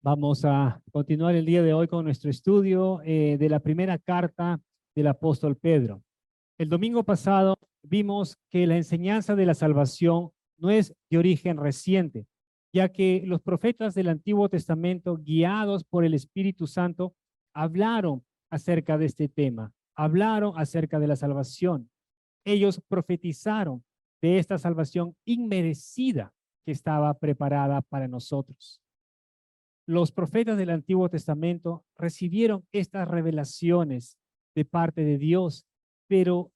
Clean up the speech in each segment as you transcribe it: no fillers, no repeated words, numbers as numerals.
Vamos a continuar el día de hoy con nuestro estudio de la primera carta del apóstol Pedro. El domingo pasado vimos que la enseñanza de la salvación no es de origen reciente, ya que los profetas del Antiguo Testamento, guiados por el Espíritu Santo, hablaron acerca de este tema, hablaron acerca de la salvación. Ellos profetizaron de esta salvación inmerecida que estaba preparada para nosotros. Los profetas del Antiguo Testamento recibieron estas revelaciones de parte de Dios, pero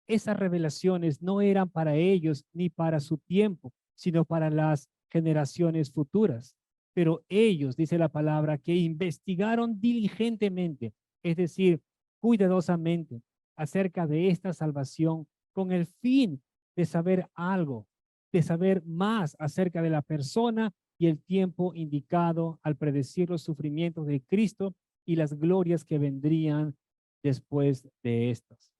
esas revelaciones no eran para ellos ni para su tiempo, sino para las generaciones futuras. Pero ellos, dice la palabra, que investigaron diligentemente, es decir, cuidadosamente, acerca de esta salvación con el fin de saber algo, de saber más acerca de la persona y el tiempo indicado al predecir los sufrimientos de Cristo y las glorias que vendrían después de estas.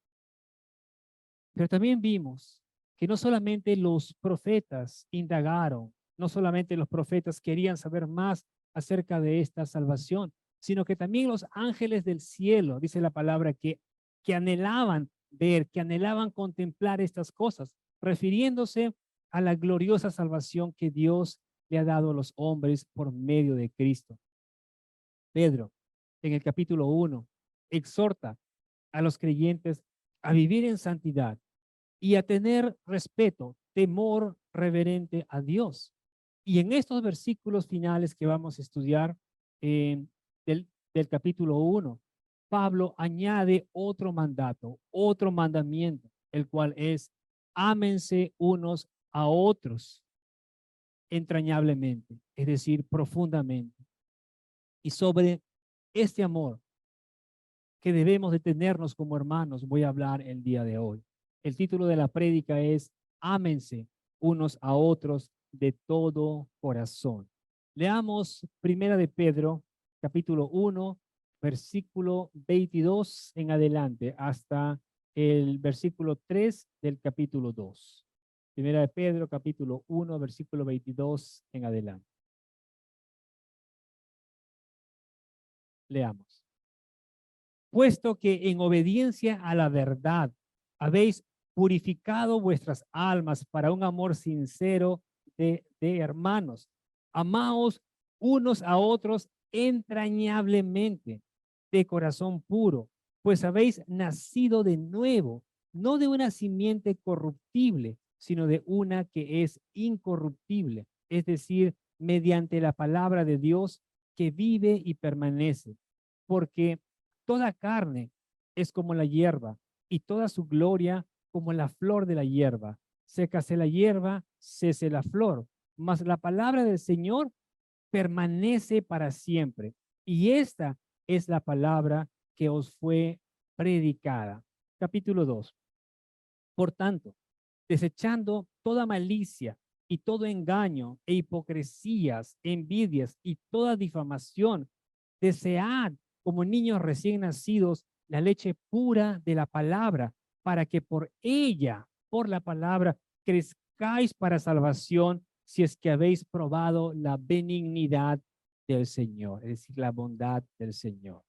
Pero también vimos que no solamente los profetas indagaron, no solamente los profetas querían saber más acerca de esta salvación, sino que también los ángeles del cielo, dice la palabra, que anhelaban ver, que anhelaban contemplar estas cosas, refiriéndose a la gloriosa salvación que Dios le ha dado a los hombres por medio de Cristo. Pedro, en el capítulo 1, exhorta a los creyentes a vivir en santidad y a tener respeto, temor reverente a Dios. Y en estos versículos finales que vamos a estudiar del capítulo 1, Pablo añade otro mandato, otro mandamiento, el cual es: ámense unos a otros entrañablemente, es decir, profundamente. Y sobre este amor que debemos de tenernos como hermanos, voy a hablar el día de hoy. El título de la prédica es: ámense unos a otros de todo corazón. Leamos Primera de Pedro, capítulo 1, versículo 22 en adelante, hasta el versículo 3 del capítulo 2. Primera de Pedro, capítulo 1, versículo 22 en adelante. Leamos. Puesto que en obediencia a la verdad habéis purificado vuestras almas para un amor sincero de hermanos. Amaos unos a otros entrañablemente, de corazón puro, pues habéis nacido de nuevo, no de una simiente corruptible, sino de una que es incorruptible, es decir, mediante la palabra de Dios que vive y permanece. Porque toda carne es como la hierba, y toda su gloria como la flor de la hierba. Sécase la hierba, cese la flor, mas la palabra del Señor permanece para siempre. Y esta es la palabra que os fue predicada. Capítulo 2. Por tanto, desechando toda malicia y todo engaño e hipocresías, envidias y toda difamación, desead como niños recién nacidos la leche pura de la palabra, para que por ella, por la palabra, crezcáis para salvación, si es que habéis probado la benignidad del Señor, es decir, la bondad del Señor.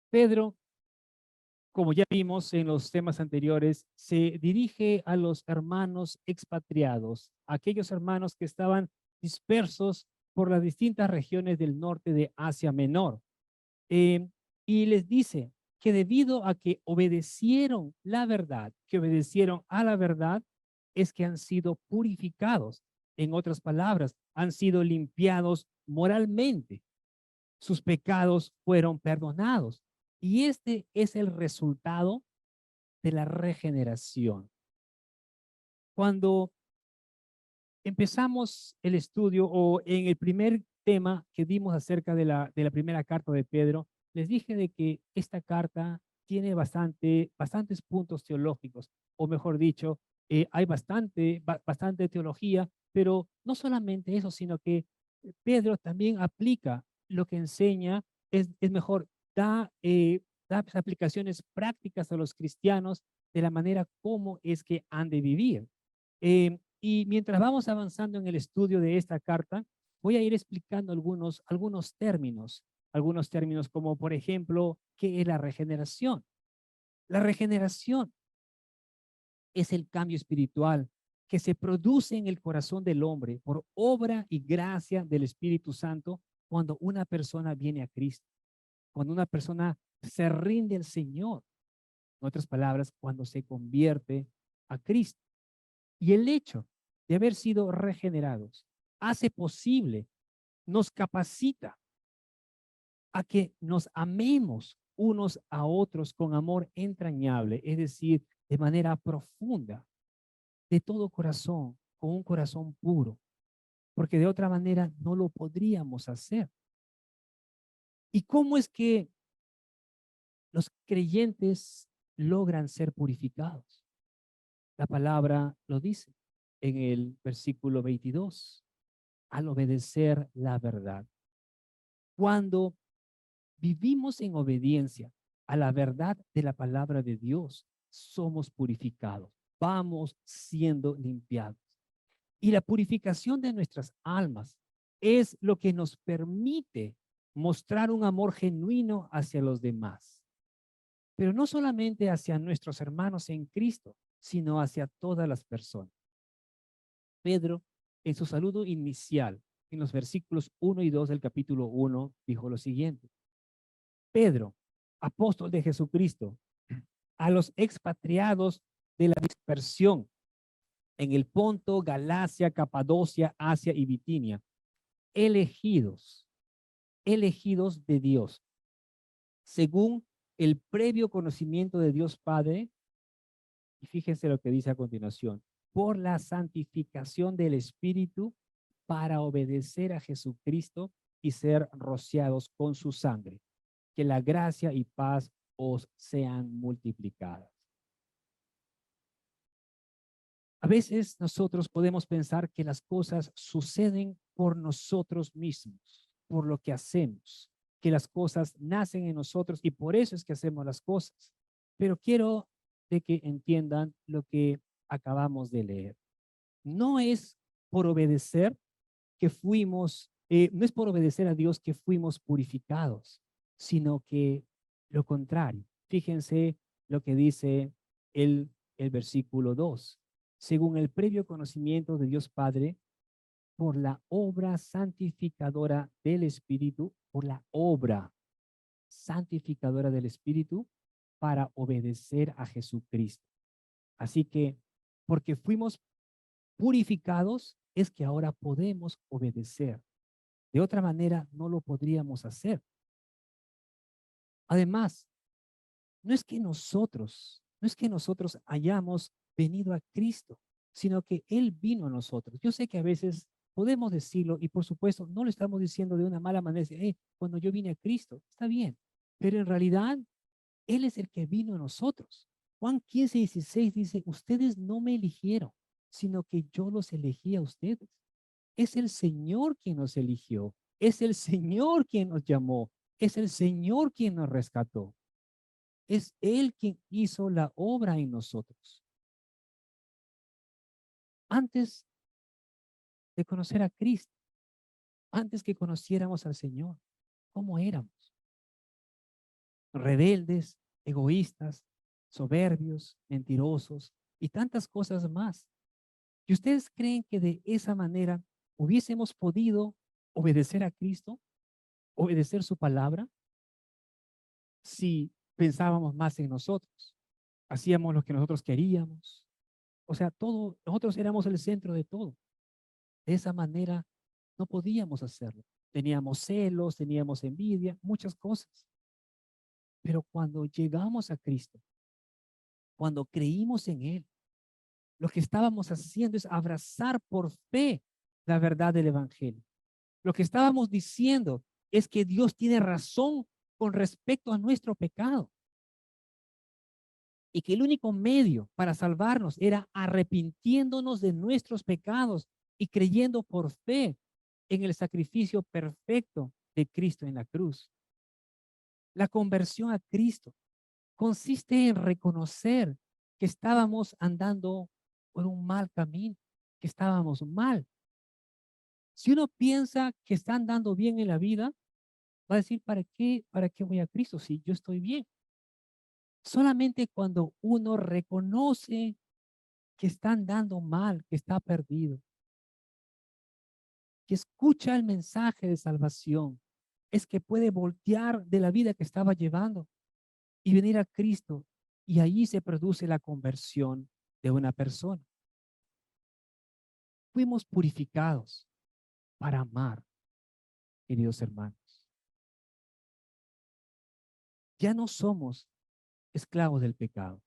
Pedro, como ya vimos en los temas anteriores, se dirige a los hermanos expatriados, aquellos hermanos que estaban dispersos por las distintas regiones del norte de Asia Menor. Y les dice que debido a que obedecieron la verdad, que obedecieron a la verdad, es que han sido purificados. En otras palabras, han sido limpiados moralmente. Sus pecados fueron perdonados. Y este es el resultado de la regeneración. Cuando empezamos el estudio, o en el primer tema que dimos acerca de la primera carta de Pedro, les dije de que esta carta tiene bastantes puntos teológicos, o mejor dicho, hay bastante teología, pero no solamente eso, sino que Pedro también aplica lo que enseña, es mejor, da aplicaciones prácticas a los cristianos de la manera como es que han de vivir. Y mientras vamos avanzando en el estudio de esta carta, voy a ir explicando algunos términos como por ejemplo, ¿qué es la regeneración? La regeneración es el cambio espiritual que se produce en el corazón del hombre por obra y gracia del Espíritu Santo cuando una persona viene a Cristo, cuando una persona se rinde al Señor. En otras palabras, cuando se convierte a Cristo. Y el hecho de haber sido regenerados hace posible, nos capacita a que nos amemos unos a otros con amor entrañable, es decir, de manera profunda, de todo corazón, con un corazón puro, porque de otra manera no lo podríamos hacer. ¿Y cómo es que los creyentes logran ser purificados? La palabra lo dice en el versículo 22, al obedecer la verdad. Cuando vivimos en obediencia a la verdad de la palabra de Dios, somos purificados, vamos siendo limpiados. Y la purificación de nuestras almas es lo que nos permite mostrar un amor genuino hacia los demás, pero no solamente hacia nuestros hermanos en Cristo, sino hacia todas las personas. Pedro, en su saludo inicial, en los versículos 1 y 2 del capítulo 1, dijo lo siguiente: Pedro, apóstol de Jesucristo, a los expatriados de la dispersión en el Ponto, Galacia, Capadocia, Asia y Bitinia, elegidos de Dios, según el previo conocimiento de Dios Padre, y fíjense lo que dice a continuación, por la santificación del Espíritu para obedecer a Jesucristo y ser rociados con su sangre. Que la gracia y paz os sean multiplicadas. A veces nosotros podemos pensar que las cosas suceden por nosotros mismos, por lo que hacemos, que las cosas nacen en nosotros y por eso es que hacemos las cosas. Pero quiero de que entiendan lo que acabamos de leer. No es por obedecer que fuimos, no es por obedecer a Dios que fuimos purificados, sino que lo contrario. Fíjense lo que dice el versículo 2. Según el previo conocimiento de Dios Padre, por la obra santificadora del Espíritu, por la obra santificadora del Espíritu, para obedecer a Jesucristo. Así que, porque fuimos purificados, es que ahora podemos obedecer. De otra manera, no lo podríamos hacer. Además, no es que nosotros hayamos venido a Cristo, sino que Él vino a nosotros. Yo sé que a veces podemos decirlo y por supuesto no lo estamos diciendo de una mala manera, cuando yo vine a Cristo, está bien, pero en realidad Él es el que vino a nosotros. Juan 15:16 dice, ustedes no me eligieron, sino que yo los elegí a ustedes. Es el Señor quien nos eligió, es el Señor quien nos llamó, es el Señor quien nos rescató. Es Él quien hizo la obra en nosotros. Antes de conocer a Cristo, antes que conociéramos al Señor, ¿cómo éramos? Rebeldes, egoístas, soberbios, mentirosos y tantas cosas más. ¿Y ustedes creen que de esa manera hubiésemos podido obedecer a Cristo, obedecer su palabra, si pensábamos más en nosotros? Hacíamos lo que nosotros queríamos. O sea, nosotros éramos el centro de todo. De esa manera no podíamos hacerlo. Teníamos celos, teníamos envidia, muchas cosas. Pero cuando llegamos a Cristo, cuando creímos en Él, lo que estábamos haciendo es abrazar por fe la verdad del Evangelio. Lo que estábamos diciendo es que Dios tiene razón con respecto a nuestro pecado y que el único medio para salvarnos era arrepintiéndonos de nuestros pecados y creyendo por fe en el sacrificio perfecto de Cristo en la cruz. La conversión a Cristo consiste en reconocer que estábamos andando por un mal camino, que estábamos mal. Si uno piensa que está andando bien en la vida, va a decir, ¿para qué voy a Cristo si yo estoy bien? Solamente cuando uno reconoce que está andando mal, que está perdido, que escucha el mensaje de salvación, es que puede voltear de la vida que estaba llevando y venir a Cristo. Y ahí se produce la conversión de una persona. Fuimos purificados para amar, queridos hermanos. Ya no somos esclavos del pecado.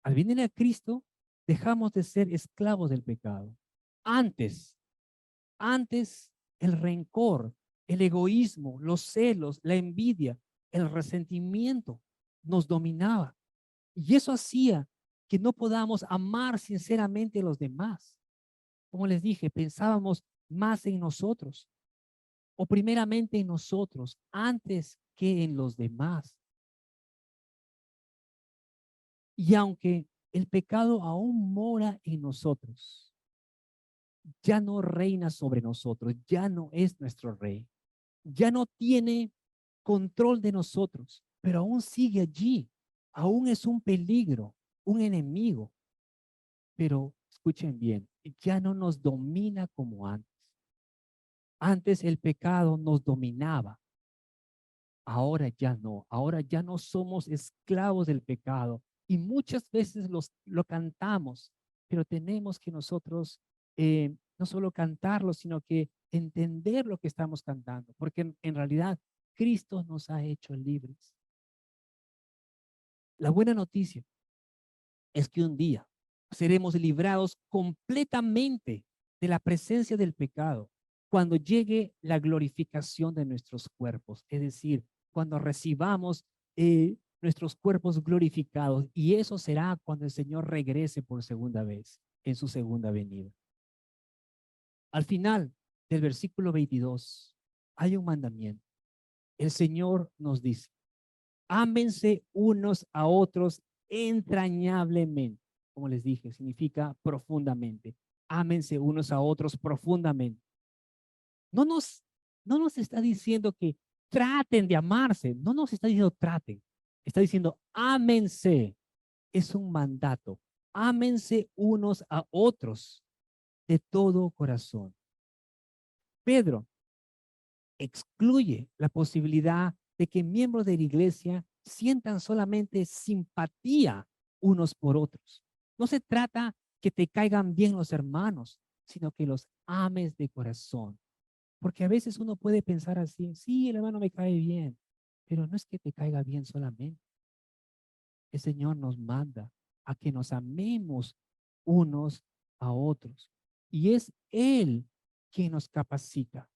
Al venir a Cristo, dejamos de ser esclavos del pecado. Antes, antes el rencor, el egoísmo, los celos, la envidia, el resentimiento nos dominaba. Y eso hacía que no podamos amar sinceramente a los demás. Como les dije, pensábamos más en nosotros o primeramente en nosotros antes que en los demás. Y aunque el pecado aún mora en nosotros, ya no reina sobre nosotros, ya no es nuestro rey, ya no tiene control de nosotros, pero aún sigue allí, aún es un peligro, un enemigo, pero escuchen bien, ya no nos domina como antes. Antes el pecado nos dominaba, ahora ya no somos esclavos del pecado y muchas veces lo cantamos, pero tenemos que nosotros no solo cantarlo, sino que entender lo que estamos cantando, porque en realidad Cristo nos ha hecho libres. La buena noticia es que un día seremos librados completamente de la presencia del pecado cuando llegue la glorificación de nuestros cuerpos, es decir, cuando recibamos nuestros cuerpos glorificados, y eso será cuando el Señor regrese por segunda vez, en su segunda venida. Al final del versículo 22 hay un mandamiento. El Señor nos dice, ámense unos a otros entrañablemente. Como les dije, significa profundamente. Ámense unos a otros profundamente. No nos, no nos está diciendo que traten de amarse, no nos está diciendo traten, está diciendo ámense. Es un mandato. Ámense unos a otros de todo corazón. Pedro excluye la posibilidad de que miembros de la iglesia sientan solamente simpatía unos por otros. No se trata que te caigan bien los hermanos, sino que los ames de corazón. Porque a veces uno puede pensar así, sí, el hermano me cae bien, pero no es que te caiga bien solamente. El Señor nos manda a que nos amemos unos a otros. Y es Él quien nos capacita.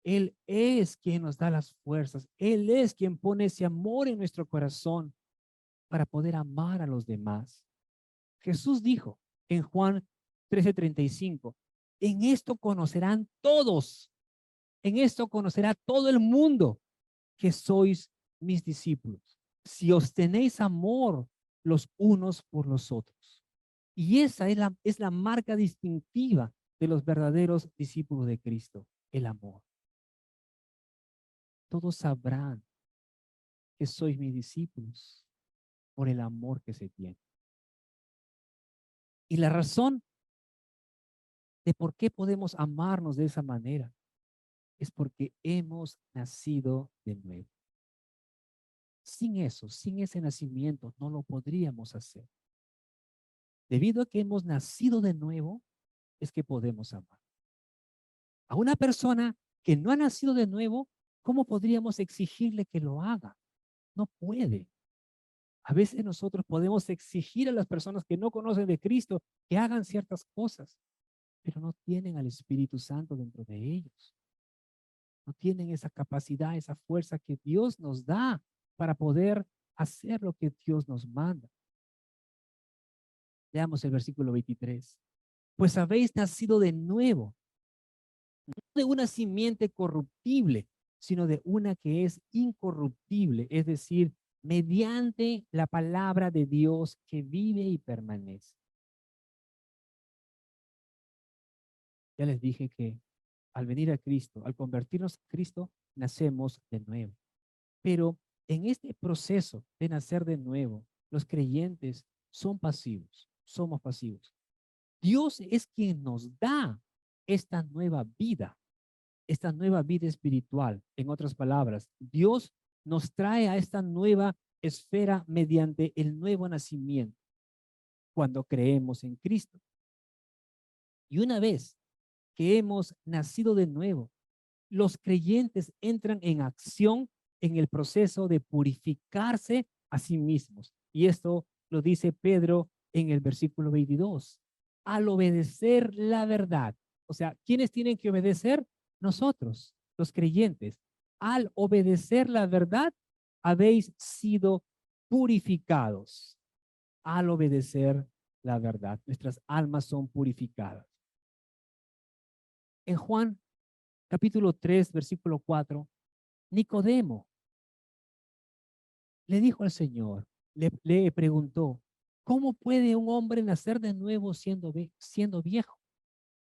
Él es quien nos da las fuerzas. Él es quien pone ese amor en nuestro corazón para poder amar a los demás. Jesús dijo en Juan 13:35, en esto conocerán todos, en esto conocerá todo el mundo que sois mis discípulos, si os tenéis amor los unos por los otros. Y esa es la marca distintiva de los verdaderos discípulos de Cristo, el amor. Todos sabrán que sois mis discípulos por el amor que se tiene. Y la razón de por qué podemos amarnos de esa manera es porque hemos nacido de nuevo. Sin eso, sin ese nacimiento, no lo podríamos hacer. Debido a que hemos nacido de nuevo, es que podemos amar. A una persona que no ha nacido de nuevo, ¿cómo podríamos exigirle que lo haga? No puede. A veces nosotros podemos exigir a las personas que no conocen de Cristo que hagan ciertas cosas, pero no tienen al Espíritu Santo dentro de ellos. No tienen esa capacidad, esa fuerza que Dios nos da para poder hacer lo que Dios nos manda. Leamos el versículo 23. Pues habéis nacido de nuevo, no de una simiente corruptible, sino de una que es incorruptible, es decir, mediante la palabra de Dios que vive y permanece. Ya les dije que al venir a Cristo, al convertirnos en Cristo, nacemos de nuevo. Pero en este proceso de nacer de nuevo, los creyentes son pasivos, somos pasivos. Dios es quien nos da esta nueva vida espiritual. En otras palabras, Dios nos trae a esta nueva esfera mediante el nuevo nacimiento cuando creemos en Cristo. Y una vez que hemos nacido de nuevo, los creyentes entran en acción en el proceso de purificarse a sí mismos. Y esto lo dice Pedro en el versículo 22. Al obedecer la verdad. O sea, ¿quiénes tienen que obedecer? Nosotros, los creyentes. Al obedecer la verdad, habéis sido purificados. Al obedecer la verdad, nuestras almas son purificadas. En Juan capítulo 3, versículo 4, Nicodemo le dijo al Señor, le preguntó, ¿cómo puede un hombre nacer de nuevo siendo viejo?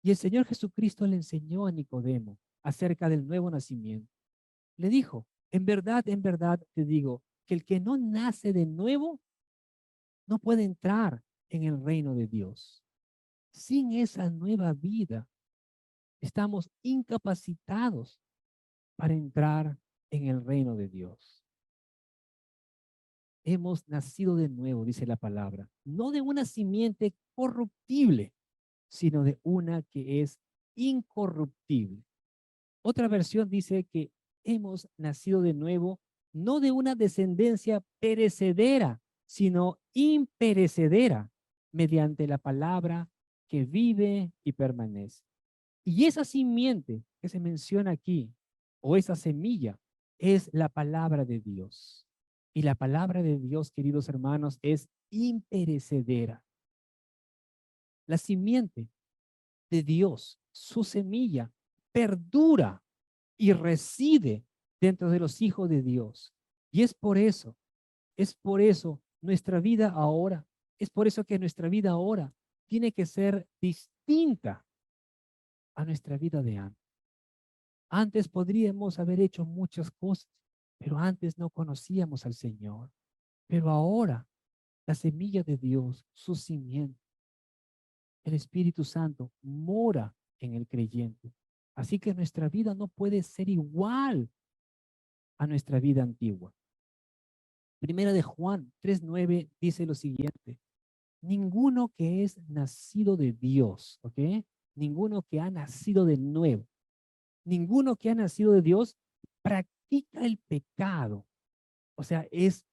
Y el Señor Jesucristo le enseñó a Nicodemo acerca del nuevo nacimiento. Le dijo, en verdad te digo, que el que no nace de nuevo no puede entrar en el reino de Dios. Sin esa nueva vida, estamos incapacitados para entrar en el reino de Dios. Hemos nacido de nuevo, dice la palabra, no de una simiente corruptible, sino de una que es incorruptible. Otra versión dice que hemos nacido de nuevo, no de una descendencia perecedera, sino imperecedera, mediante la palabra que vive y permanece. Y esa simiente que se menciona aquí, o esa semilla, es la palabra de Dios. Y la palabra de Dios, queridos hermanos, es imperecedera. La simiente de Dios, su semilla, perdura y reside dentro de los hijos de Dios. Y es por eso nuestra vida ahora, es por eso que nuestra vida ahora tiene que ser distinta a nuestra vida de antes. Antes podríamos haber hecho muchas cosas, pero antes no conocíamos al Señor. Pero ahora, la semilla de Dios, su simiente, el Espíritu Santo, mora en el creyente. Así que nuestra vida no puede ser igual a nuestra vida antigua. Primera de Juan 3:9 dice lo siguiente: ninguno que es nacido de Dios, ¿ok? Ninguno que ha nacido de nuevo, ninguno que ha nacido de Dios practica el pecado. O sea, es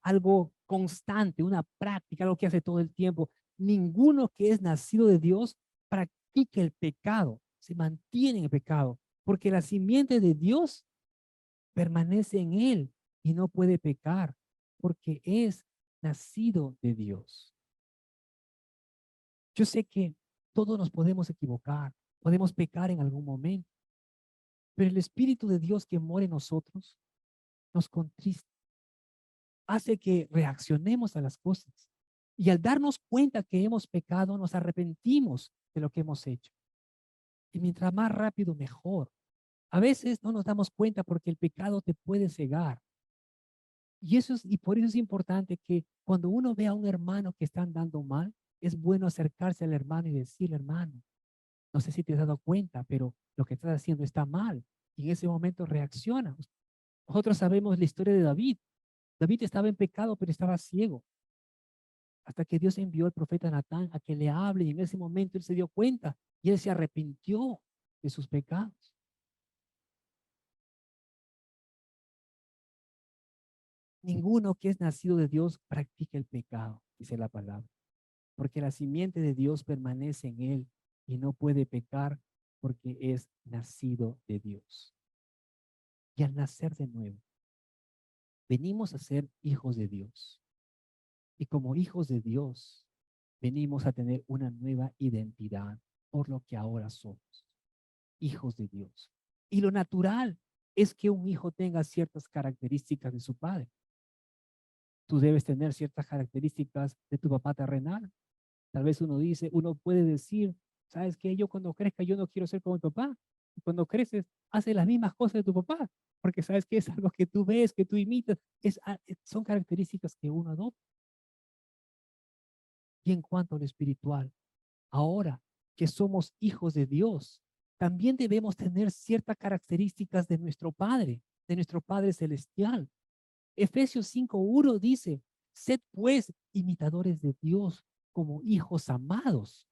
algo constante, una práctica, algo que hace todo el tiempo. Ninguno que es nacido de Dios practica el pecado, se mantiene en el pecado, porque la simiente de Dios permanece en él y no puede pecar, porque es nacido de Dios. Yo sé que todos nos podemos equivocar, podemos pecar en algún momento, pero el Espíritu de Dios que mora en nosotros nos contrista, hace que reaccionemos a las cosas. Y al darnos cuenta que hemos pecado, nos arrepentimos de lo que hemos hecho. Y mientras más rápido, mejor. A veces no nos damos cuenta porque el pecado te puede cegar. Y por eso es importante que cuando uno ve a un hermano que está andando mal, es bueno acercarse al hermano y decirle, hermano, no sé si te has dado cuenta, pero lo que estás haciendo está mal. Y en ese momento reacciona. Nosotros sabemos la historia de David. David estaba en pecado, pero estaba ciego. Hasta que Dios envió al profeta Natán a que le hable, y en ese momento él se dio cuenta y él se arrepintió de sus pecados. Ninguno que es nacido de Dios practica el pecado, dice la palabra, porque la simiente de Dios permanece en él y no puede pecar porque es nacido de Dios. Y al nacer de nuevo, venimos a ser hijos de Dios. Y como hijos de Dios, venimos a tener una nueva identidad por lo que ahora somos, hijos de Dios. Y lo natural es que un hijo tenga ciertas características de su padre. Tú debes tener ciertas características de tu papá terrenal. Tal vez uno puede decir, ¿sabes qué? Yo cuando crezca yo no quiero ser como mi papá, Y cuando creces, haces las mismas cosas de tu papá, porque sabes que es algo que tú ves, que tú imitas, son características que uno adopta. Y en cuanto a lo espiritual, ahora que somos hijos de Dios, también debemos tener ciertas características de nuestro Padre Celestial. Efesios 5:1 dice, sed pues imitadores de Dios como hijos amados.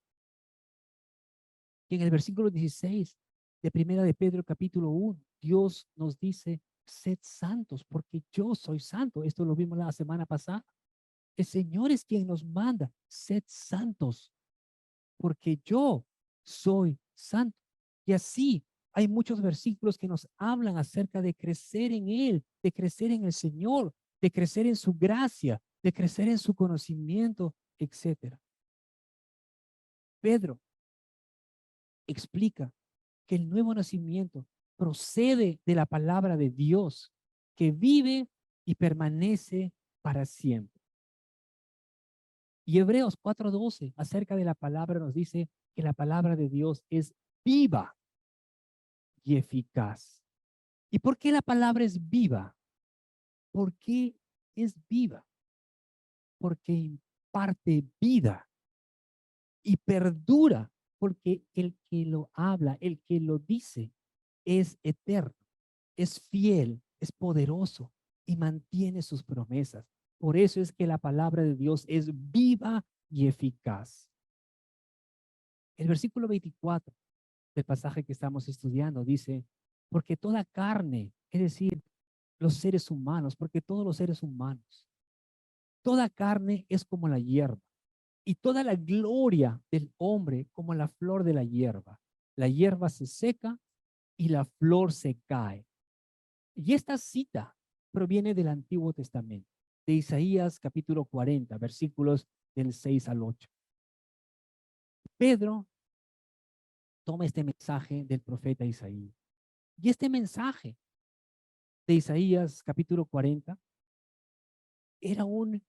Y en el versículo 16 de Primera de Pedro capítulo 1, Dios nos dice, sed santos porque yo soy santo. Esto lo vimos la semana pasada. El Señor es quien nos manda, sed santos porque yo soy santo. Y así hay muchos versículos que nos hablan acerca de crecer en Él, de crecer en el Señor, de crecer en su gracia, de crecer en su conocimiento, etcétera. Pedro explica que el nuevo nacimiento procede de la palabra de Dios, que vive y permanece para siempre. Y Hebreos 4:12 acerca de la palabra nos dice que la palabra de Dios es viva y eficaz. ¿Y por qué la palabra es viva? ¿Por qué es viva? Porque imparte vida y perdura, porque el que lo habla, el que lo dice, es eterno, es fiel, es poderoso y mantiene sus promesas. Por eso es que la palabra de Dios es viva y eficaz. El versículo 24 del pasaje que estamos estudiando dice, porque toda carne, es decir, los seres humanos, porque todos los seres humanos, toda carne es como la hierba y toda la gloria del hombre como la flor de la hierba. La hierba se seca y la flor se cae. Y esta cita proviene del Antiguo Testamento, de Isaías capítulo 40, versículos del 6 al 8. Pedro toma este mensaje del profeta Isaías. Y este mensaje de Isaías capítulo 40 era un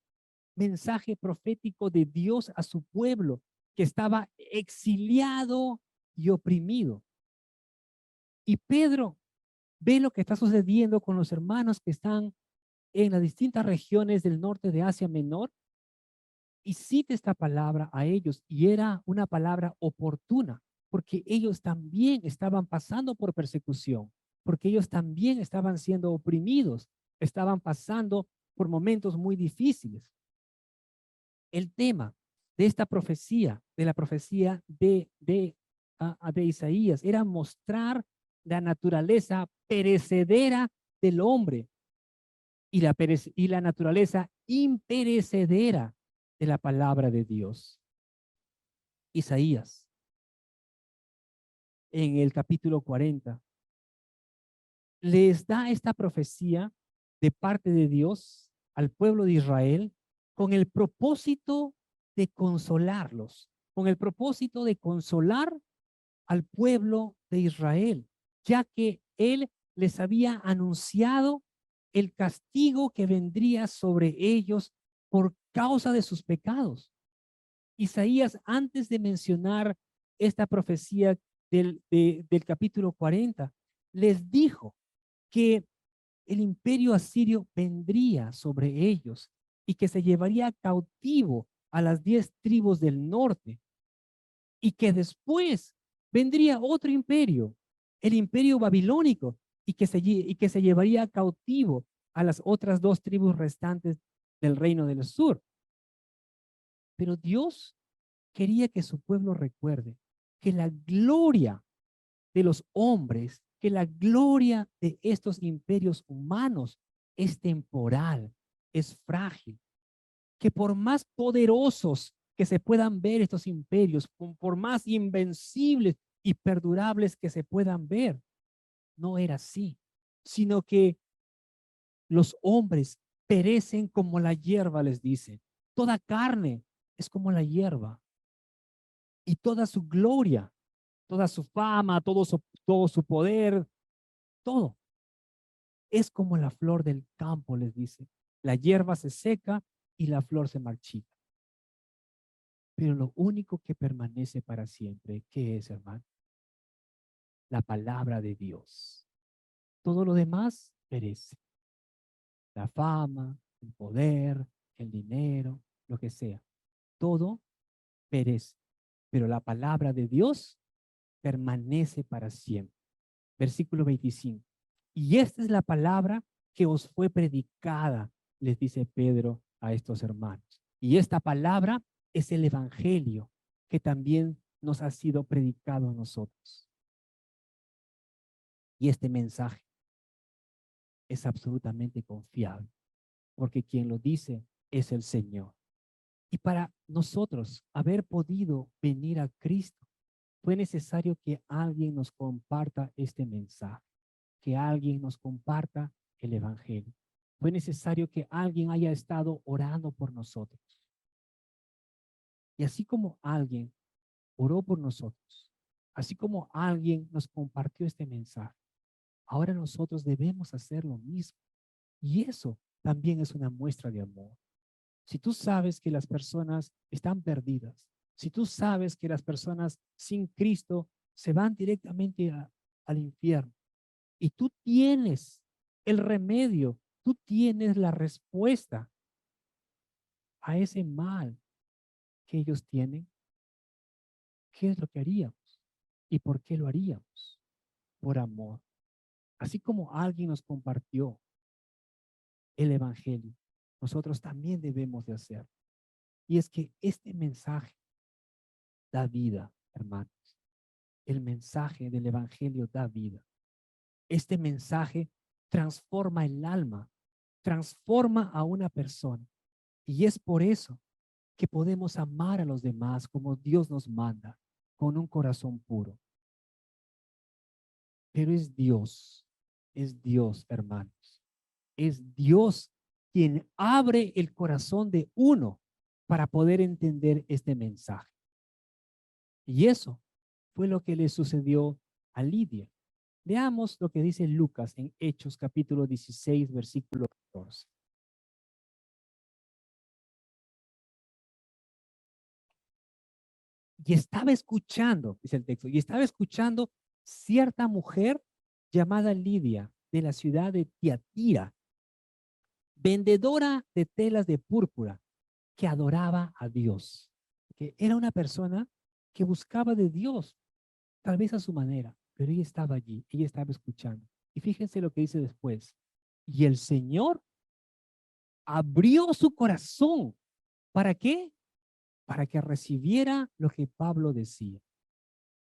mensaje profético de Dios a su pueblo que estaba exiliado y oprimido. Y Pedro ve lo que está sucediendo con los hermanos que están en las distintas regiones del norte de Asia Menor y cita esta palabra a ellos y era una palabra oportuna porque ellos también estaban pasando por persecución, porque ellos también estaban siendo oprimidos, estaban pasando por momentos muy difíciles. El tema de esta profecía, de la profecía de Isaías, era mostrar la naturaleza perecedera del hombre y la naturaleza imperecedera de la palabra de Dios. Isaías, en el capítulo 40, les da esta profecía de parte de Dios al pueblo de Israel con el propósito de consolarlos, con el propósito de consolar al pueblo de Israel, ya que él les había anunciado el castigo que vendría sobre ellos por causa de sus pecados. Isaías, antes de mencionar esta profecía del capítulo 40, les dijo que el imperio asirio vendría sobre ellos y que se llevaría cautivo a las 10 tribus del norte y que después vendría otro imperio, el imperio babilónico, y que se llevaría cautivo a las otras 2 tribus restantes del reino del sur. Pero Dios quería que su pueblo recuerde que la gloria de los hombres, que la gloria de estos imperios humanos es temporal, es frágil, que por más poderosos que se puedan ver estos imperios, por más invencibles y perdurables que se puedan ver, no era así, sino que los hombres perecen como la hierba, les dice. Toda carne es como la hierba y toda su gloria, toda su fama, todo su poder, todo es como la flor del campo, les dice. La hierba se seca y la flor se marchita. Pero lo único que permanece para siempre, ¿qué es, hermano? la palabra de Dios. Todo lo demás perece. La fama, el poder, el dinero, lo que sea. Todo perece. Pero la palabra de Dios permanece para siempre. Versículo 25. Y esta es la palabra que os fue predicada, les dice Pedro a estos hermanos. Y esta palabra es el evangelio que también nos ha sido predicado a nosotros. Y este mensaje es absolutamente confiable, porque quien lo dice es el Señor. Y para nosotros haber podido venir a Cristo, fue necesario que alguien nos comparta este mensaje, que alguien nos comparta el evangelio. Fue necesario que alguien haya estado orando por nosotros. Y así como alguien oró por nosotros, así como alguien nos compartió este mensaje, ahora nosotros debemos hacer lo mismo. Y eso también es una muestra de amor. Si tú sabes que las personas están perdidas, si tú sabes que las personas sin Cristo se van directamente al infierno, y tú tienes el remedio, tú tienes la respuesta a ese mal que ellos tienen, ¿qué es lo que haríamos? ¿Y por qué lo haríamos? Por amor. Así como alguien nos compartió el evangelio, nosotros también debemos de hacerlo. Y es que este mensaje da vida, hermanos. El mensaje del evangelio da vida. Este mensaje transforma el alma, transforma a una persona. Y es por eso que podemos amar a los demás como Dios nos manda, con un corazón puro. Pero es Dios, hermanos. Es Dios quien abre el corazón de uno para poder entender este mensaje. Y eso fue lo que le sucedió a Lidia. Veamos lo que dice Lucas en Hechos capítulo 16, versículo 14. Y estaba escuchando, dice el texto, y estaba escuchando cierta mujer llamada Lidia de la ciudad de Tiatira, vendedora de telas de púrpura, que adoraba a Dios, que era una persona que buscaba de Dios, tal vez a su manera, pero ella estaba allí, ella estaba escuchando. Y fíjense lo que dice después. Y el Señor abrió su corazón. ¿Para qué? Para que recibiera lo que Pablo decía.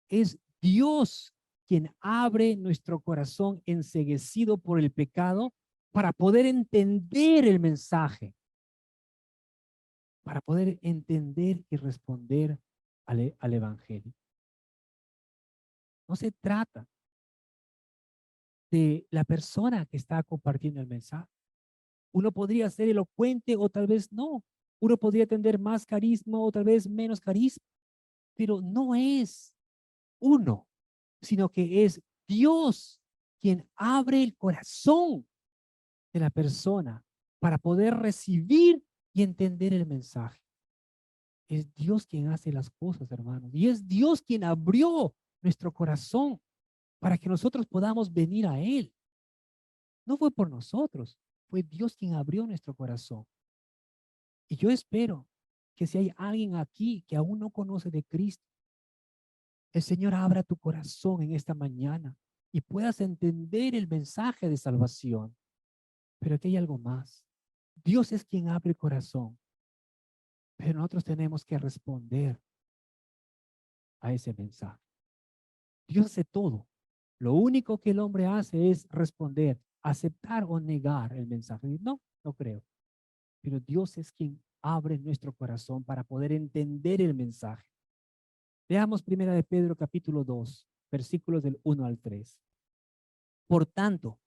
Es Dios quien abre nuestro corazón enceguecido por el pecado para poder entender el mensaje, para poder entender y responder al evangelio. No se trata de la persona que está compartiendo el mensaje. Uno podría ser elocuente o tal vez no. Uno podría tener más carisma o tal vez menos carisma, pero no es uno, sino que es Dios quien abre el corazón de la persona para poder recibir y entender el mensaje. Es Dios quien hace las cosas, hermanos, y es Dios quien abrió nuestro corazón para que nosotros podamos venir a Él. No fue por nosotros, fue Dios quien abrió nuestro corazón. Y yo espero que si hay alguien aquí que aún no conoce de Cristo, el Señor abra tu corazón en esta mañana y puedas entender el mensaje de salvación. Pero aquí hay algo más. Dios es quien abre el corazón, pero nosotros tenemos que responder a ese mensaje. Dios hace todo. Lo único que el hombre hace es responder, aceptar o negar el mensaje. No, no creo. Pero Dios es quien abre nuestro corazón para poder entender el mensaje. Veamos primera de Pedro capítulo 2, versículos del 1 al 3. Por tanto,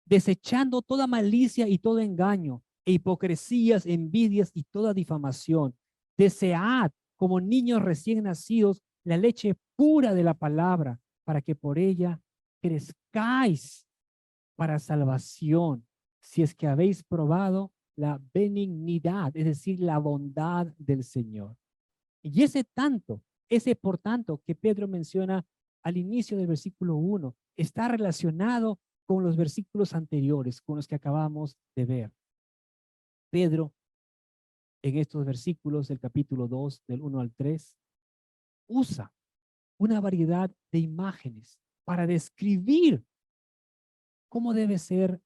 desechando toda malicia y todo engaño, e hipocresías, envidias y toda difamación, desead como niños recién nacidos la leche pura de la palabra, para que por ella crezcáis para salvación, si es que habéis probado la benignidad, es decir, la bondad del Señor. Y ese por tanto que Pedro menciona al inicio del versículo 1 está relacionado con los versículos anteriores, con los que acabamos de ver. Pedro, en estos versículos del capítulo 2, del 1 al 3, usa una variedad de imágenes para describir cómo debe ser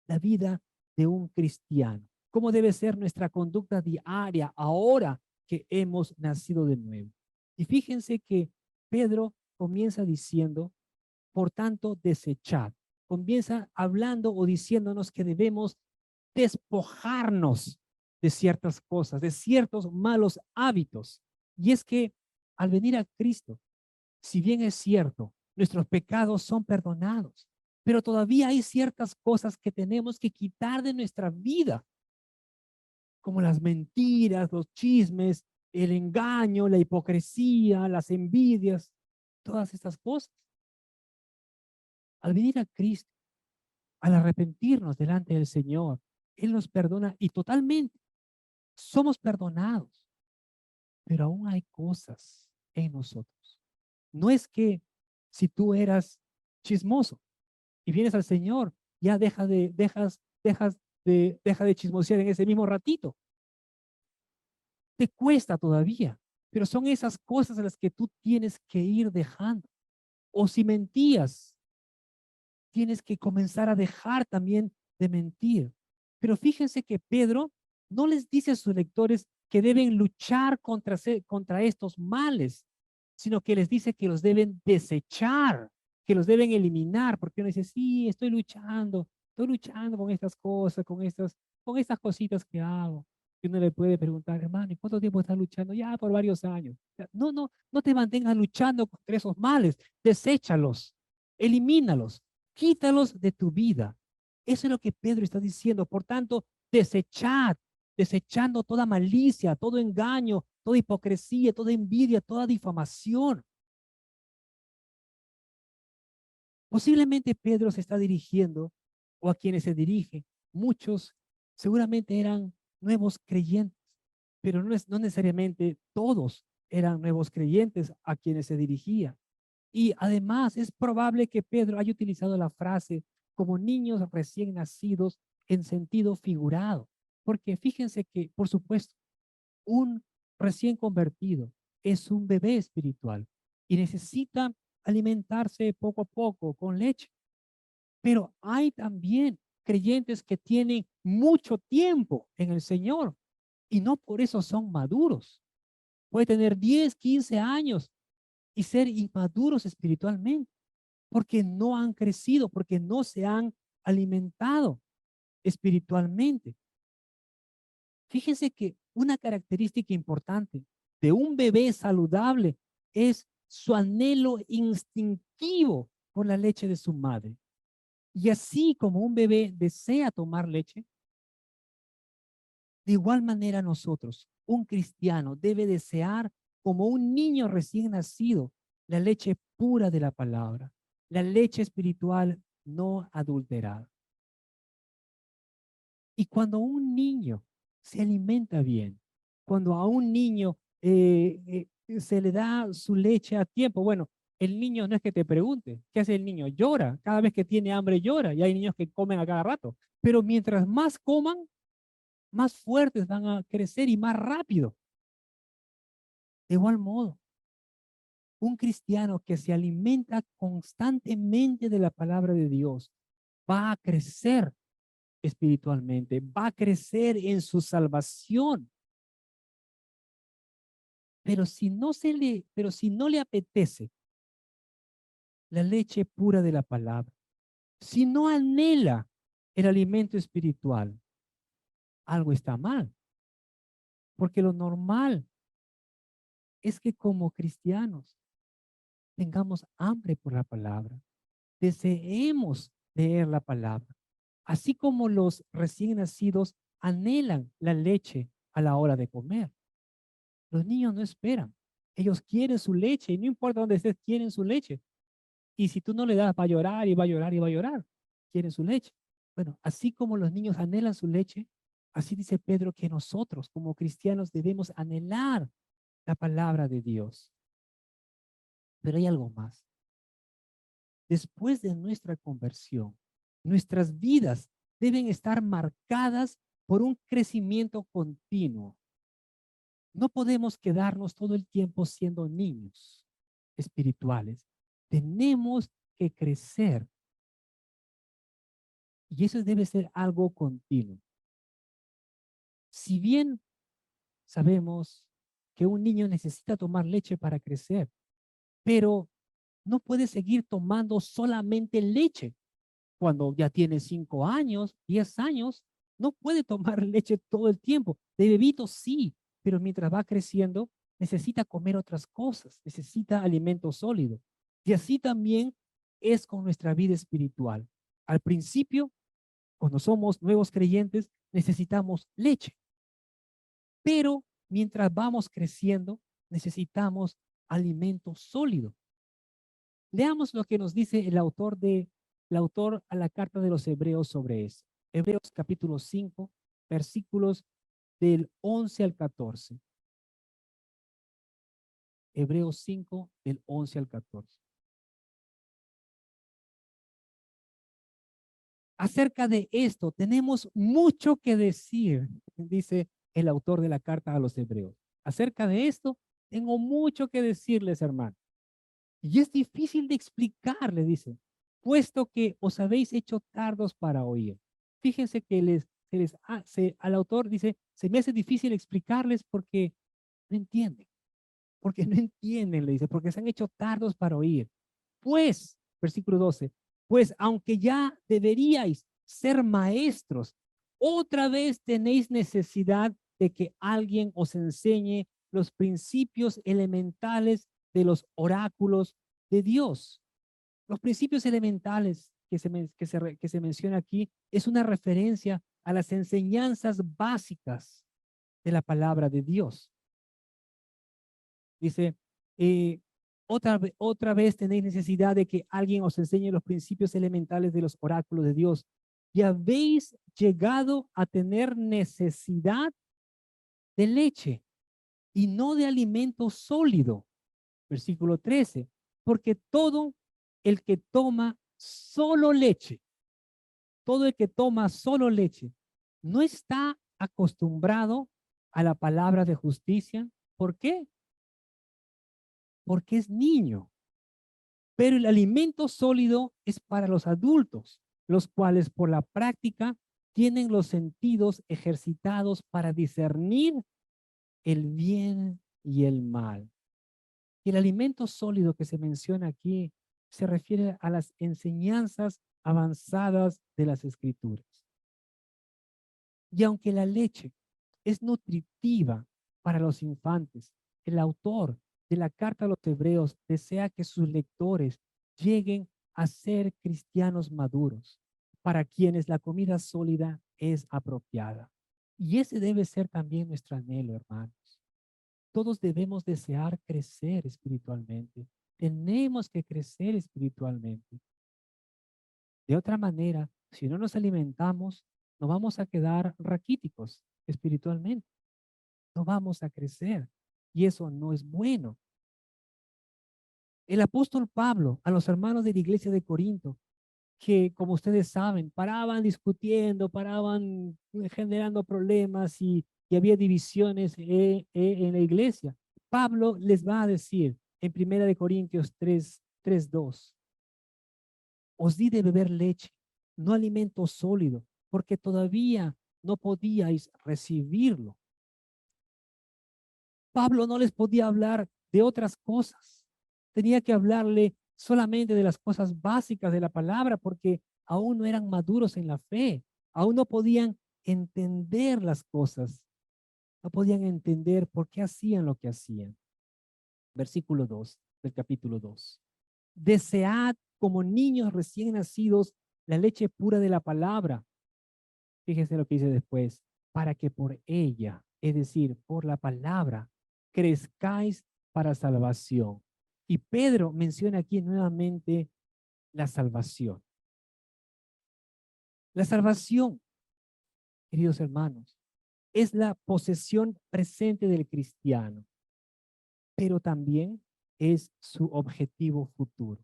la vida de un cristiano, cómo debe ser nuestra conducta diaria ahora que hemos nacido de nuevo. Y fíjense que Pedro comienza diciendo, por tanto, desechad. Comienza hablando o diciéndonos que debemos despojarnos de ciertas cosas, de ciertos malos hábitos. Y es que al venir a Cristo, si bien es cierto, nuestros pecados son perdonados, pero todavía hay ciertas cosas que tenemos que quitar de nuestra vida, como las mentiras, los chismes, el engaño, la hipocresía, las envidias, todas estas cosas. Al venir a Cristo, al arrepentirnos delante del Señor, Él nos perdona y totalmente somos perdonados, pero aún hay cosas en nosotros. No es que si tú eras chismoso y vienes al Señor, ya deja de chismosear en ese mismo ratito. Te cuesta todavía, pero son esas cosas las que tú tienes que ir dejando. O si mentías, tienes que comenzar a dejar también de mentir. Pero fíjense que Pedro no les dice a sus lectores que deben luchar contra estos males, sino que les dice que los deben desechar, que los deben eliminar, porque uno dice, sí, estoy luchando con estas cosas, con estas cositas que hago. Y uno le puede preguntar, hermano, ¿y cuánto tiempo estás luchando? Ya por varios años. No te mantengas luchando contra esos males, deséchalos, elimínalos, quítalos de tu vida. Eso es lo que Pedro está diciendo. Por tanto, desechando toda malicia, todo engaño, toda hipocresía, toda envidia, toda difamación. Posiblemente Pedro se está dirigiendo, o a quienes se dirige, muchos seguramente eran nuevos creyentes, pero no necesariamente todos eran nuevos creyentes a quienes se dirigía. Y además es probable que Pedro haya utilizado la frase como niños recién nacidos en sentido figurado, porque fíjense que, por supuesto, un recién convertido es un bebé espiritual y necesita alimentarse poco a poco con leche. Pero hay también creyentes que tienen mucho tiempo en el Señor y no por eso son maduros. Puede tener 10, 15 años y ser inmaduros espiritualmente porque no han crecido, porque no se han alimentado espiritualmente. Fíjense que una característica importante de un bebé saludable es su anhelo instintivo por la leche de su madre. Y así como un bebé desea tomar leche, de igual manera nosotros, un cristiano debe desear como un niño recién nacido la leche pura de la palabra, la leche espiritual no adulterada. Y cuando un niño se alimenta bien, cuando a un niño se le da su leche a tiempo, bueno, el niño no es que te pregunte, ¿qué hace el niño? Llora, cada vez que tiene hambre llora, y hay niños que comen a cada rato, pero mientras más coman, más fuertes van a crecer y más rápido. De igual modo, un cristiano que se alimenta constantemente de la palabra de Dios va a crecer espiritualmente, va a crecer en su salvación. Pero si no le apetece la leche pura de la palabra, si no anhela el alimento espiritual, algo está mal. Porque lo normal es que como cristianos tengamos hambre por la palabra, deseemos leer la palabra, así como los recién nacidos anhelan la leche a la hora de comer. Los niños no esperan. Ellos quieren su leche y no importa dónde estés, quieren su leche. Y si tú no le das, va a llorar y va a llorar y va a llorar. Quieren su leche. Bueno, así como los niños anhelan su leche, así dice Pedro que nosotros como cristianos debemos anhelar la palabra de Dios. Pero hay algo más. después de nuestra conversión, nuestras vidas deben estar marcadas por un crecimiento continuo. No podemos quedarnos todo el tiempo siendo niños espirituales. Tenemos que crecer. Y eso debe ser algo continuo. Si bien sabemos que un niño necesita tomar leche para crecer, pero no puede seguir tomando solamente leche. Cuando ya tiene 5 años, 10 años, no puede tomar leche todo el tiempo. De bebito sí, pero mientras va creciendo, necesita comer otras cosas, necesita alimento sólido. Y así también es con nuestra vida espiritual. Al principio, cuando somos nuevos creyentes, necesitamos leche, pero mientras vamos creciendo, necesitamos alimento sólido. Leamos lo que nos dice el autor a la carta de los Hebreos sobre eso. Hebreos capítulo 5, versículos del 11 al 14. Hebreos 5, del 11 al 14. Acerca de esto tenemos mucho que decir, dice el autor de la carta a los Hebreos. Acerca de esto tengo mucho que decirles, hermano. Y es difícil de explicar, le dice, puesto que os habéis hecho tardos para oír. Fíjense que al autor dice, se me hace difícil explicarles porque no entienden, le dice, porque se han hecho tardos para oír. Pues, versículo 12, pues aunque ya deberíais ser maestros, otra vez tenéis necesidad de que alguien os enseñe los principios elementales de los oráculos de Dios. Los principios elementales que se menciona aquí es una referencia a las enseñanzas básicas de la palabra de Dios. Dice, otra vez tenéis necesidad de que alguien os enseñe los principios elementales de los oráculos de Dios. Y habéis llegado a tener necesidad de leche y no de alimento sólido. Versículo 13, porque todo el que toma solo leche, todo el que toma solo leche, no está acostumbrado a la palabra de justicia. ¿Por qué? Porque es niño. Pero el alimento sólido es para los adultos, los cuales por la práctica tienen los sentidos ejercitados para discernir el bien y el mal. Y el alimento sólido que se menciona aquí se refiere a las enseñanzas avanzadas de las escrituras. Y aunque la leche es nutritiva para los infantes, el autor de la carta a los Hebreos desea que sus lectores lleguen a ser cristianos maduros, para quienes la comida sólida es apropiada. Y ese debe ser también nuestro anhelo, hermanos. Todos debemos desear crecer espiritualmente. Tenemos que crecer espiritualmente. De otra manera, si no nos alimentamos, nos vamos a quedar raquíticos espiritualmente. No vamos a crecer. Y eso no es bueno. El apóstol Pablo a los hermanos de la iglesia de Corinto, que como ustedes saben, paraban discutiendo, paraban generando problemas y había divisiones en la iglesia. Pablo les va a decir en 1 Corintios 3:2, os di de beber leche, no alimento sólido, porque todavía no podíais recibirlo. Pablo no les podía hablar de otras cosas. Tenía que hablarle solamente de las cosas básicas de la palabra, porque aún no eran maduros en la fe, aún no podían entender las cosas, no podían entender por qué hacían lo que hacían. Versículo 2 del capítulo 2. Desead como niños recién nacidos la leche pura de la palabra. Fíjense lo que dice después, para que por ella, es decir, por la palabra, crezcáis para salvación. Y Pedro menciona aquí nuevamente la salvación. La salvación, queridos hermanos, es la posesión presente del cristiano, pero también es su objetivo futuro.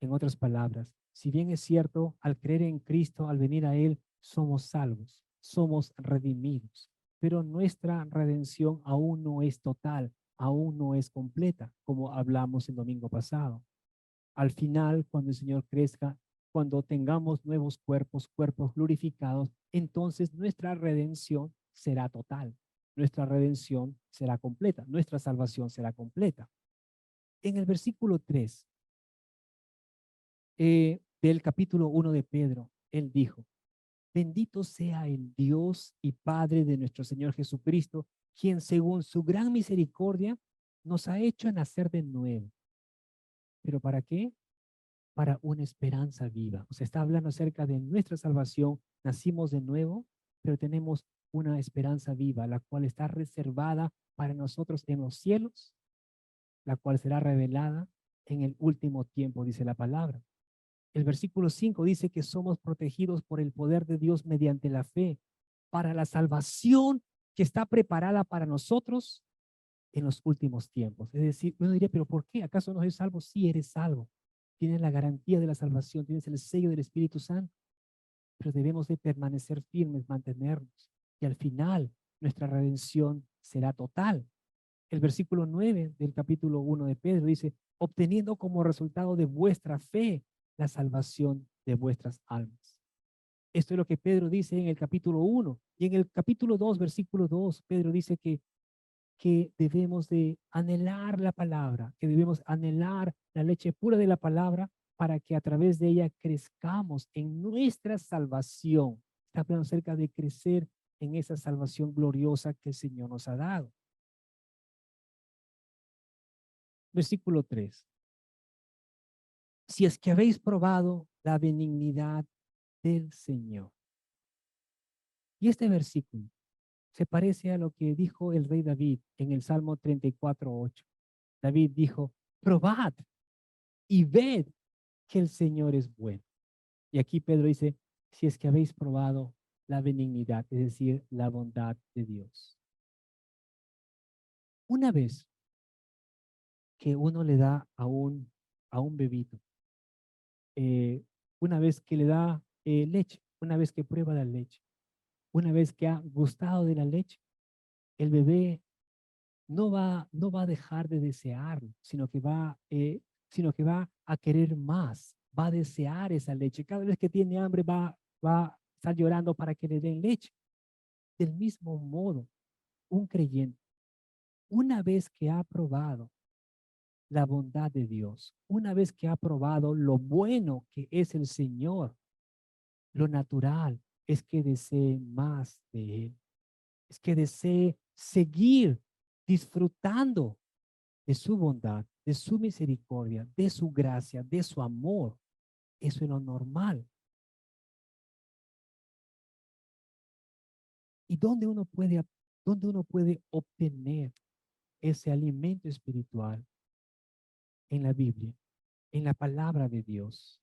En otras palabras, si bien es cierto, al creer en Cristo, al venir a Él, somos salvos, somos redimidos, pero nuestra redención aún no es total, aún no es completa, como hablamos el domingo pasado. Al final, cuando el Señor crezca, cuando tengamos nuevos cuerpos, cuerpos glorificados, entonces nuestra redención será total, nuestra redención será completa, nuestra salvación será completa. En el versículo 3 del capítulo 1 de Pedro, él dijo, bendito sea el Dios y Padre de nuestro Señor Jesucristo, quien según su gran misericordia nos ha hecho nacer de nuevo. ¿Pero para qué? Para una esperanza viva. O sea, está hablando acerca de nuestra salvación. Nacimos de nuevo, pero tenemos una esperanza viva, la cual está reservada para nosotros en los cielos, la cual será revelada en el último tiempo, dice la palabra. El versículo 5 dice que somos protegidos por el poder de Dios mediante la fe para la salvación que está preparada para nosotros en los últimos tiempos. Es decir, uno diría, pero ¿por qué? ¿Acaso no eres salvo? Sí, eres salvo. Tienes la garantía de la salvación, tienes el sello del Espíritu Santo, pero debemos de permanecer firmes, mantenernos. Y al final, nuestra redención será total. El versículo 9 del capítulo 1 de Pedro dice, obteniendo como resultado de vuestra fe la salvación de vuestras almas. Esto es lo que Pedro dice en el capítulo 1. Y en el capítulo 2, versículo 2, Pedro dice que debemos de anhelar la palabra, que debemos anhelar la leche pura de la palabra para que a través de ella crezcamos en nuestra salvación. Está hablando acerca de crecer en esa salvación gloriosa que el Señor nos ha dado. Versículo 3. Si es que habéis probado la benignidad del Señor. Y este versículo se parece a lo que dijo el rey David en el Salmo 34:8. David dijo, probad y ved que el Señor es bueno. Y aquí Pedro dice, si es que habéis probado la benignidad, es decir, la bondad de Dios. Una vez que uno le da a un bebito, una vez que le da leche, una vez que prueba la leche, una vez que ha gustado de la leche, el bebé no va a dejar de desearlo, sino que va a querer más, va a desear esa leche. Cada vez que tiene hambre va a estar llorando para que le den leche. Del mismo modo, un creyente, una vez que ha probado la bondad de Dios, una vez que ha probado lo bueno que es el Señor, lo natural es que desee más de Él, es que desee seguir disfrutando de su bondad, de su misericordia, de su gracia, de su amor. Eso es lo normal. ¿Y dónde uno puede obtener ese alimento espiritual? En la Biblia, en la palabra de Dios.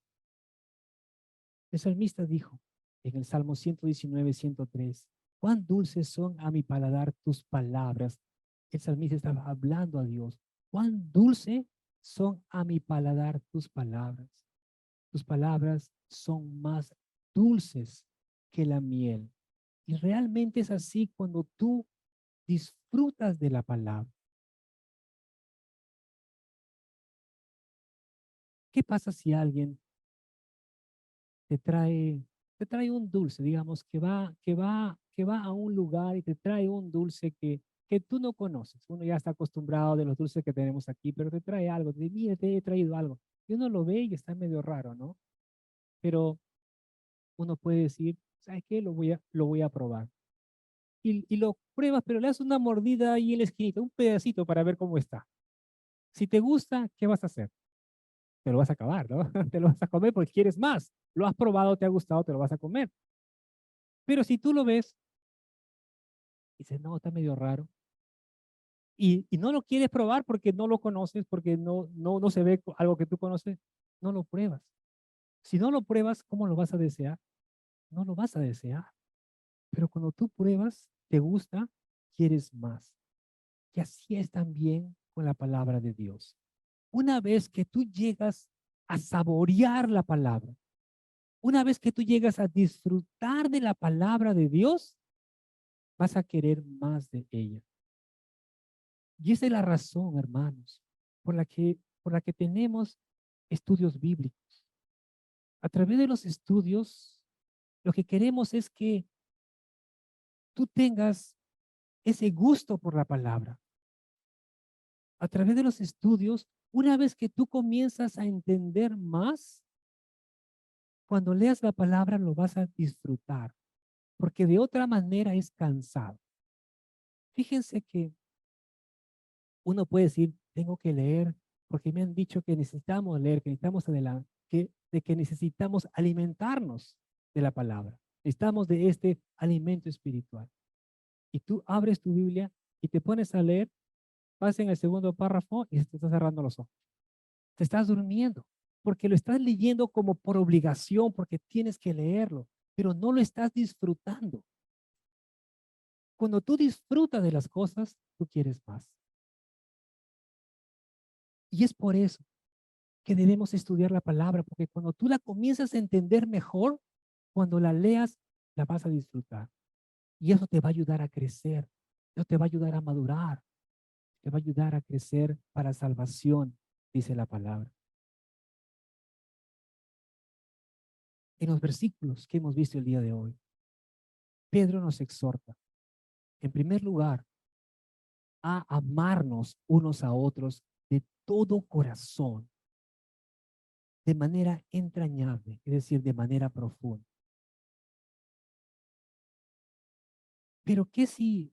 El salmista dijo en el Salmo 119:103, cuán dulces son a mi paladar tus palabras. El salmista estaba hablando a Dios. Cuán dulce son a mi paladar tus palabras. Tus palabras son más dulces que la miel. Y realmente es así cuando tú disfrutas de la palabra. ¿Qué pasa si alguien te trae, te trae un dulce, digamos, que va a un lugar y te trae un dulce que tú no conoces? Uno ya está acostumbrado de los dulces que tenemos aquí, pero te trae algo, te dice, mira, te he traído algo. Y uno lo ve y está medio raro, ¿no? Pero uno puede decir, ¿sabes qué? Lo voy a probar. Y lo pruebas, pero le das una mordida ahí en la esquinita, un pedacito para ver cómo está. Si te gusta, ¿qué vas a hacer? Te lo vas a acabar, ¿no? Te lo vas a comer porque quieres más. Lo has probado, te ha gustado, te lo vas a comer. Pero si tú lo ves y dices, no, está medio raro, y no lo quieres probar porque no lo conoces, porque no se ve algo que tú conoces, no lo pruebas. Si no lo pruebas, ¿cómo lo vas a desear? No lo vas a desear. Pero cuando tú pruebas, te gusta, quieres más. Y así es también con la palabra de Dios. Una vez que tú llegas a saborear la palabra. Una vez que tú llegas a disfrutar de la palabra de Dios, vas a querer más de ella. Y esa es la razón, hermanos, por la que tenemos estudios bíblicos. A través de los estudios, lo que queremos es que tú tengas ese gusto por la palabra. A través de los estudios, una vez que tú comienzas a entender más, cuando leas la palabra lo vas a disfrutar, porque de otra manera es cansado. Fíjense que uno puede decir, tengo que leer, porque me han dicho que necesitamos leer, que necesitamos adelante, que necesitamos alimentarnos de la palabra. Necesitamos de este alimento espiritual. Y tú abres tu Biblia y te pones a leer, vas en el segundo párrafo y te estás cerrando los ojos. Te estás durmiendo, porque lo estás leyendo como por obligación, porque tienes que leerlo, pero no lo estás disfrutando. Cuando tú disfrutas de las cosas, tú quieres más. Y es por eso que debemos estudiar la palabra, porque cuando tú la comienzas a entender mejor, cuando la leas, la vas a disfrutar. Y eso te va a ayudar a crecer, eso te va a ayudar a madurar, te va a ayudar a crecer para salvación, dice la palabra. En los versículos que hemos visto el día de hoy, Pedro nos exhorta, en primer lugar, a amarnos unos a otros de todo corazón, de manera entrañable, es decir, de manera profunda. Pero ¿qué si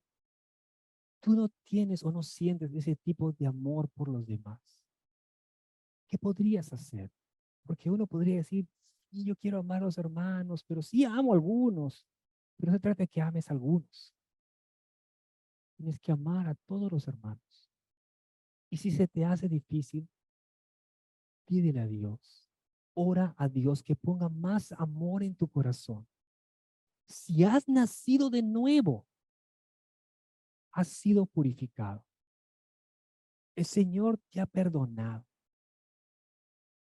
tú no tienes o no sientes ese tipo de amor por los demás? ¿Qué podrías hacer? Porque uno podría decir, sí, yo quiero amar a los hermanos, pero sí amo a algunos, pero no se trata de que ames a algunos. Tienes que amar a todos los hermanos. Y si se te hace difícil, pídele a Dios. Ora a Dios que ponga más amor en tu corazón. Si has nacido de nuevo, has sido purificado. El Señor te ha perdonado.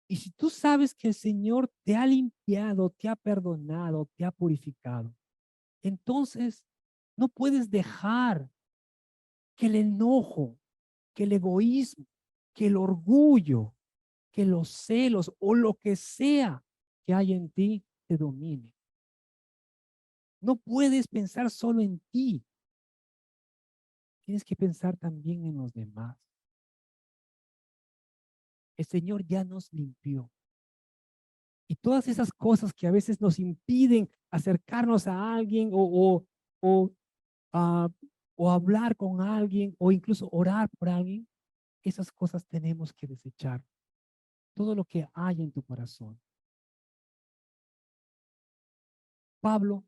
Y si tú sabes que el Señor te ha limpiado, te ha perdonado, te ha purificado, entonces no puedes dejar que el enojo, que el egoísmo, que el orgullo, que los celos o lo que sea que hay en ti te domine. No puedes pensar solo en ti. Tienes que pensar también en los demás. El Señor ya nos limpió. Y todas esas cosas que a veces nos impiden acercarnos a alguien o, ah, o hablar con alguien o incluso orar por alguien, esas cosas tenemos que desechar. Todo lo que hay en tu corazón. Pablo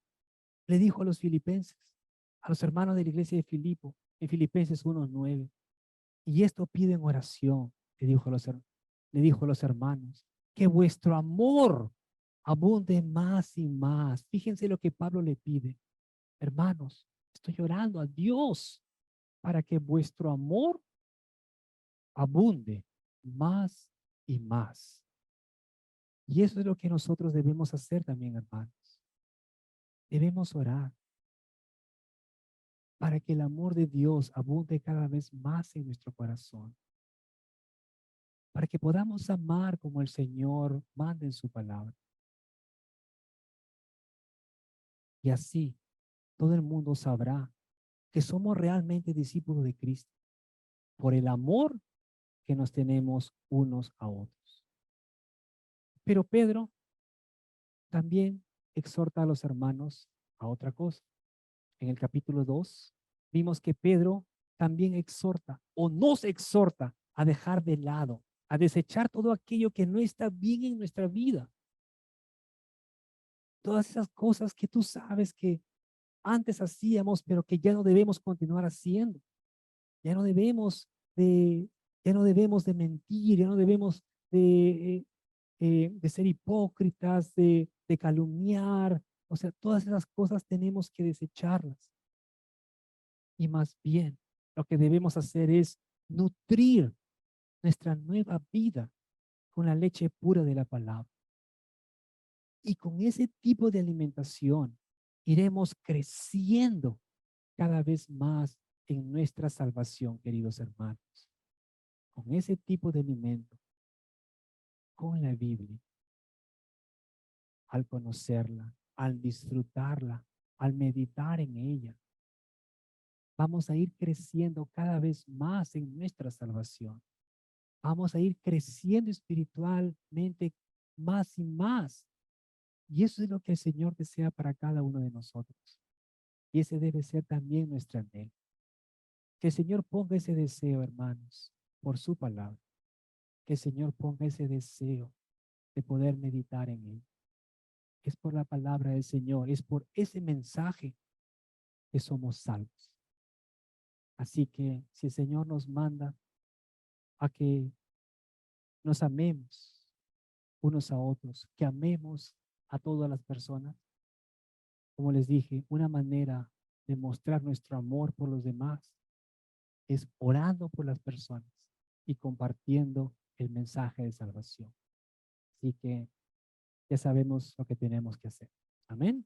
le dijo a los filipenses, a los hermanos de la iglesia de Filipo, en Filipenses 1:9, y esto pide en oración, le dijo a los hermanos, que vuestro amor abunde más y más. Fíjense lo que Pablo le pide. Hermanos, estoy orando a Dios para que vuestro amor abunde más y más. Y eso es lo que nosotros debemos hacer también, hermanos. Debemos orar para que el amor de Dios abunde cada vez más en nuestro corazón. Para que podamos amar como el Señor manda en su palabra. Y así todo el mundo sabrá que somos realmente discípulos de Cristo por el amor que nos tenemos unos a otros. Pero Pedro también exhorta a los hermanos a otra cosa. En el capítulo 2 vimos que Pedro también exhorta o nos exhorta a dejar de lado, a desechar todo aquello que no está bien en nuestra vida. Todas esas cosas que tú sabes que antes hacíamos, pero que ya no debemos continuar haciendo. Ya no debemos ya no debemos de mentir, ya no debemos de ser hipócritas, de calumniar. O sea, todas esas cosas tenemos que desecharlas. Y más bien, lo que debemos hacer es nutrir nuestra nueva vida con la leche pura de la palabra. Y con ese tipo de alimentación iremos creciendo cada vez más en nuestra salvación, queridos hermanos. Con ese tipo de alimento, con la Biblia, al conocerla, al disfrutarla, al meditar en ella, vamos a ir creciendo cada vez más en nuestra salvación. Vamos a ir creciendo espiritualmente más y más. Y eso es lo que el Señor desea para cada uno de nosotros. Y ese debe ser también nuestro anhelo. Que el Señor ponga ese deseo, hermanos, por su palabra. Que el Señor ponga ese deseo de poder meditar en él. Es por la palabra del Señor, es por ese mensaje que somos salvos. Así que si el Señor nos manda a que nos amemos unos a otros, que amemos a todas las personas, como les dije, una manera de mostrar nuestro amor por los demás es orando por las personas y compartiendo el mensaje de salvación. Así que ya sabemos lo que tenemos que hacer. Amén.